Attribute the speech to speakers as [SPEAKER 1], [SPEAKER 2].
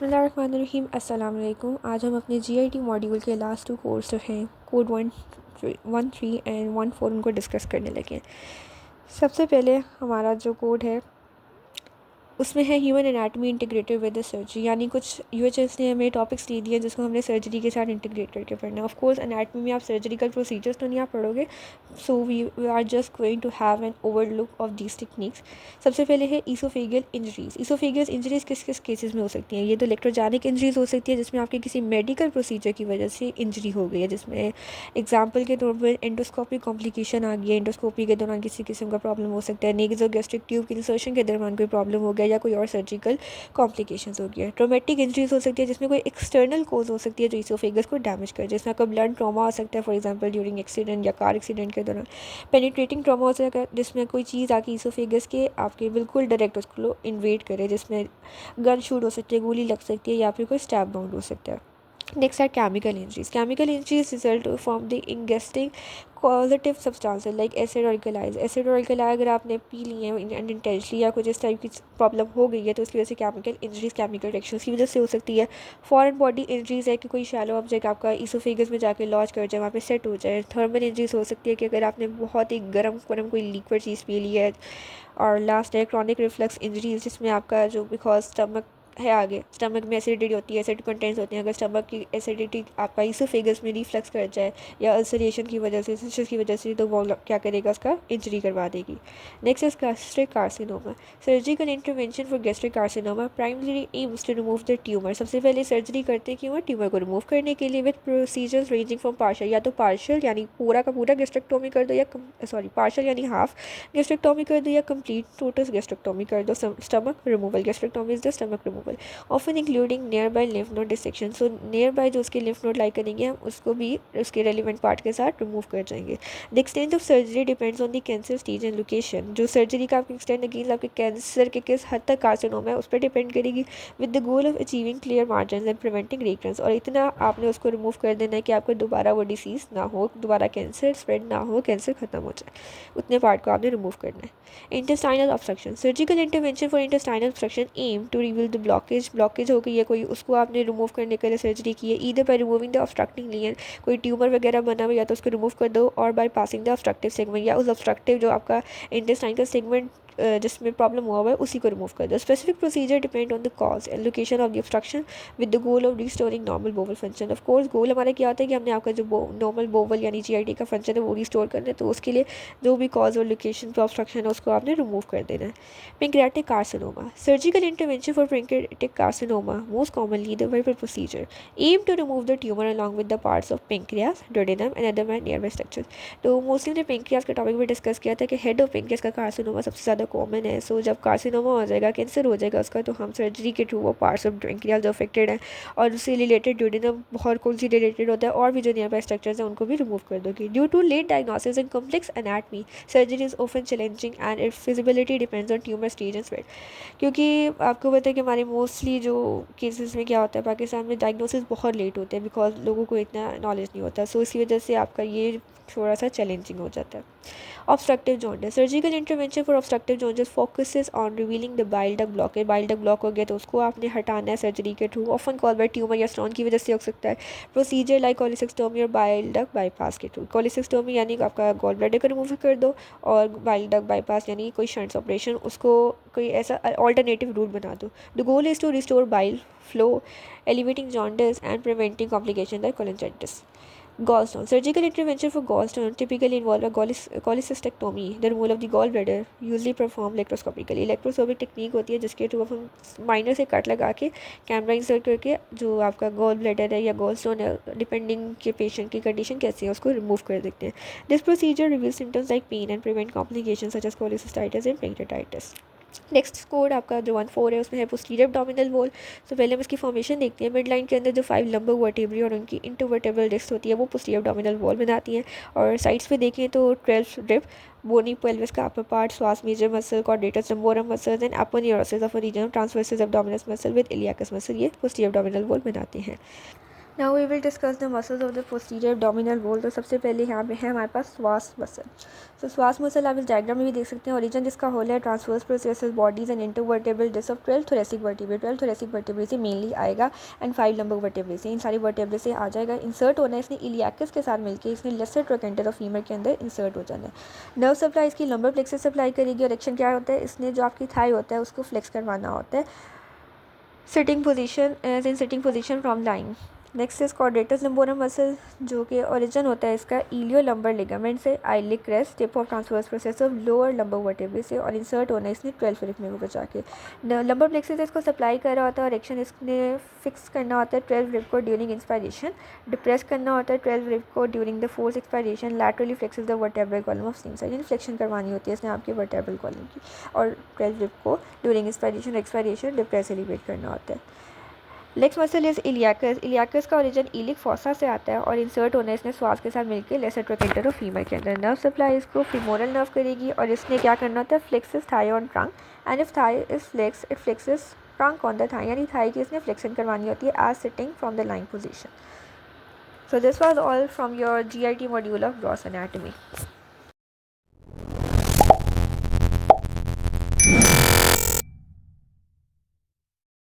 [SPEAKER 1] बिस्मिल्लाहिर्रहमानिर्रहीम अस्सलाम वालेकुम। आज हम अपने जीआईटी मॉड्यूल के लास्ट 2 कोर्स जो हैं कोड 1.3 एंड 1.4 उनको डिस्कस करने लगे हैं। सबसे पहले हमारा जो कोड है उसमें है human anatomy integrated with the surgery, यानी कुछ यूएचएस ने हमें टॉपिक्स दे दिए जिसको हमने सर्जरी के साथ इंटीग्रेट करके पढ़ना है। ऑफ कोर्स एनाटमी में आप सर्जिकल प्रोसीजर्स तो नहीं आप पढ़ोगे, so we are just going to have an overlook of these techniques. सबसे पहले है ईसोफेगियल इंजरीज। ईसोफेगियल इंजरीज किस किस केसेस में हो सकती हैं? ये तो इलेक्ट्रोजेनिक इंजरीज हो सकती है जिसमें आपके किसी मेडिकल प्रोसीजर की वजह से इंजरी हो गई है, जिसमें एग्जाम्पल के तौर पर एंडोस्कोपी कॉम्प्लिकेशन आ गई है, एंडोस्कोपी के दौरान किसी किस्म का प्रॉब्लम हो सकता है, नेज़ोगैस्ट्रिक ट्यूब के इंसर्शन के दौरान कोई प्रॉब्लम हो गया या कोई और सर्जिकल कॉम्प्लिकेशंस हो गया। ट्रोमेटिक इंजरीज हो सकती है जिसमें कोई एक्सटर्नल कोज हो सकती है जो ईसोफेगस को डैमेज करे, जिसमें आपका ब्लड ट्रॉमा हो सकता है, फॉर एग्जांपल ड्यूरिंग एक्सीडेंट या कार एक्सीडेंट के दौरान। पेनिट्रेटिंग ट्रॉमा हो सकता है जिसमें कोई चीज़ आके ईसोफेगस के आपके बिल्कुल डायरेक्ट उसको इन्वेड करे, जिसमें गन शूट हो सकती है, गोली लग सकती है या फिर कोई स्टैब बाउंड हो सकता है। Next are chemical injuries. Chemical injuries result from the ingesting positive substances like acid और अल्कलाइज। एसिड और अल्कलाई अगर आपने पी लिए हैं अनइंटेंशनली या कुछ इस टाइप की प्रॉब्लम हो गई है तो उसकी वजह से केमिकल इंजरीज, केमिकल रिएक्शंस की वजह से हो सकती है। फॉरेन बॉडी इंजरीज है कि कोई शैलो ऑब्जेक्ट आपका ईसोफेगस में जाके लॉज कर जाए, वहाँ पे सेट हो जाए। थर्मल इंजरीज हो सकती है कि अगर आपने बहुत ही गर्म कोई लिक्विड चीज़ पी ली है। और लास्ट है क्रॉनिक रिफ्लक्स इंजरीज, जिसमें आपका जो बिकॉज स्टमक है, आगे स्टमक में एसिडिटी होती है, एसिड कंटेंट्स होते हैं, अगर स्टमक की एसिडिटी आपका ईसोफेगस में रिफ्लक्स कर जाए या अल्सरेशन की वजह से, सिस्टस की वजह से, तो वो क्या करेगा, उसका इंजरी करवा देगी। Next is gastric carcinoma. Surgical intervention for gastric carcinoma primary aims to remove the tumour. सबसे पहले सर्जरी करते क्यों है? ट्यूमर को रिमूव करने के लिए, with procedures ranging from partial, या तो पार्शल यानी पूरा का पूरा गैस्ट्रेक्टोमी कर दो, या पार्शल यानी हाफ गैस्ट्रेक्टोमी कर दो, या कंप्लीट टोटल गैस्ट्रेक्टोमी कर दो। Stomach removal, gastrectomy is the stomach removal, often including near by lymph node dissection. So near by जो उसके लिम्फ नोड लाई करेंगे हम उसको भी उसके रेलिवेंट पार्ट के साथ रिमूव कर जाएंगे। The extent of surgery depends on the cancer stage and location. जो सर्जरी का आपकी एक्सटेंट अगेंस्ट आपके कैंसर के किस हद तक कार्सिनोमा है उस पर डिपेंड करेगी, with the goal of achieving clear margin and preventing recurrence. और इतना आपने उसको रिमूव कर देना है कि आपको दोबारा वो डिसीज़ ना हो, दोबारा कैंसर स्प्रेड ना हो, कैंसर खत्म हो जाए, उतने पार्ट को आपने रिमूव करना है। Intestinal obstruction. Surgical intervention for intestinal obstruction aim to reveal the blockage हो गई है कोई, उसको आपने रिमूव करने के लिए सर्जरी की है, either by removing the obstructing lesion, कोई ट्यूमर वगैरह बना हुआ या तो उसको रिमूव कर दो, और by passing the obstructive segment, या उस ऑब्स्ट्रक्टिव जो आपका इंटेस्टाइन का सेगमेंट जिसमें प्रॉब्लम हुआ है उसी को रिमूव कर दो। Specific procedure depend on the cause and location of the obstruction with the goal of restoring normal bowel function. Of course goal हमारा क्या होता है कि हमने आपका जो नॉर्मल बोवल यानी जीआईटी का फंक्शन है वो रिस्टोर करना है, तो उसके लिए जो भी कॉज और लोकेशन पर ऑब्स्ट्रक्शन है उसको आपने रिमूव कर देना है। Pancreatic carcinoma. Surgical intervention for pancreatic carcinoma most commonly the Whipple procedure aim to remove the tumour along with the parts of pancreas, duodenum and other nearby structures. तो mostly हमने pancreas के topic में discuss किया था कि head of pancreas का carcinoma सबसे ज़्यादा कॉमन है। सो जब कार्सिनोमा हो जाएगा, कैंसर हो जाएगा उसका, तो हम सर्जरी के थ्रू वो पार्ट्स ऑफ पेंक्रियास जो अफेक्टेड हैं और उससे रिलेटेड ड्यूडेनम बहुत कौन सी रिलेटेड होता है और भी जो नियर बाय स्ट्रक्चर्स हैं उनको भी रिमूव कर दोगे। Due to late diagnosis and complex anatomy surgery is often challenging and it feasibility depends on tumour stage and spread. क्योंकि आपको पता है कि हमारे मोस्टली जो केसेस में क्या होता है, पाकिस्तान में डायग्नोसिस बहुत लेट होते हैं बिकॉज लोगों को इतना नॉलेज नहीं होता, सो इसी वजह से आपका ये थोड़ा सा चैलेंजिंग हो जाता है। Obstructive jaundice. Surgical intervention for obstructive jaundice focuses on revealing the bile duct blockage. Bile duct block हो गया तो उसको आपने हटाना है सर्जरी के through, often call by tumour या स्टोन की वजह से हो सकता है। प्रोसीजर लाइक कॉलिसेक्टोमी और बाइल डक्ट बाईपास के थ्रू। कॉलिसेक्टोमी यानी आपका गॉल ब्लैडर को रिमूव कर दो, और बाइल डक्ट बाईपास यानी कोई शंट्स ऑपरेशन, उसको कोई ऐसा अल्टरनेटिव रूट बना दो। The goal is to restore bile flow, elevating jaundice and preventing complication like cholangitis. Gallstone. Surgical intervention for gallstone typically involve a cholecystectomy, the removal of the gallbladder, usually performed electroscopically. Electroscopic technique होती है जिसके through हम minor से cut लगा के camera insert करके जो आपका गॉल ब्लैडर है या गॉल स्टोन है, डिपेंडिंग के पेशेंट की कंडीशन कैसी है उसको रिमूव कर देते हैं। This procedure reveal symptoms like pain and prevent complication such as cholecystitis and pancreatitis. Next code आपका जो 1.4 है उसमें है पोस्टीरियर एब्डोमिनल वॉल। तो पहले हम इसकी फॉर्मेशन देखते हैं। मिड लाइन के अंदर जो 5 लंबर वर्टेब्री और उनकी इंटरवर्टेब्रल डिस्क होती है वो पोस्टीरियर एब्डोमिनल वॉल बनाती हैं, और साइड्स पे देखें तो 12 रिब, बोनी पेल्विस का upper part, psoas major muscle, quadratus lumborum muscles and upper neurosis of region transversus abdominis muscle with iliacus muscle, ये पोस्टीरियर एब्डोमिनल वॉल बनाते हैं। Now we will discuss the muscles of the posterior abdominal wall. तो सबसे पहले यहाँ पे है हमारे पास श्वास मसल। तो श्वास मसल आप इस डायग्राम में भी देख सकते हैं। ओरिजिन जिसका होल है transverse processes bodies and intervertebral disc of 12 thoracic vertebrae. 12 thoracic vertebrae से मेनली आएगा एंड 5 लंबर वर्टिब्रे से, इन सारी वर्टिब्रे से आ जाएगा। इंसर्ट होना है इसने इलियाकस के साथ मिलकर, इसने लेसर ट्रोकेंटर ऑफ फीमर के अंदर इंसर्ट हो जाना है। नर्व सप्लाई इसकी लंबर प्लेक्सस सप्लाई करेगी और एक्शन क्या होता है, इसने जो आपकी थाई होता है उसको फ्लेक्स करवाना होता है sitting position, as in sitting from फ्रॉम लाइन। Next is quadratus lumborum muscle, जो कि ओरिजिन होता है इसका इलियो लंबर लिगामेंट से, iliac crest tip of transverse process of lower lumbar vertebrae से, और इंसर्ट होना है इसने 12 रिप में बचा के। लंबर प्लेक्सस इसको सप्लाई कर रहा होता है और एक्शन इसने फिक्स करना होता है 12 रिप को ड्यूरिंग इंस्पायरेशन, डिप्रेस करना होता है 12 रिप को during the force expiration, laterally flexes the vertebral column of same side, यानी फ्लेक्शन करवानी होती है इसने आपके वर्टेब्रल कॉलम की, और 12 रिप को during inspiration expiration depress elevate करना होता है। Legs muscle is iliacus. Iliacus का ओरिजिन इलिक फॉसा से आता है और इंसर्ट होना है इसने श्वास के साथ मिलकर लेसर ट्रोकेंटर ऑफ फीमर के अंदर। नर्व सप्लाई इसको फीमोरल नर्व करेगी और इसने क्या करना होता है, flexes thigh on trunk, and if thigh is flex it flexes trunk on the thigh, यानी थाई की इसने फ्लेक्शन करवानी होती है as sitting from the lying position. So this was all from your GIT module of gross anatomy.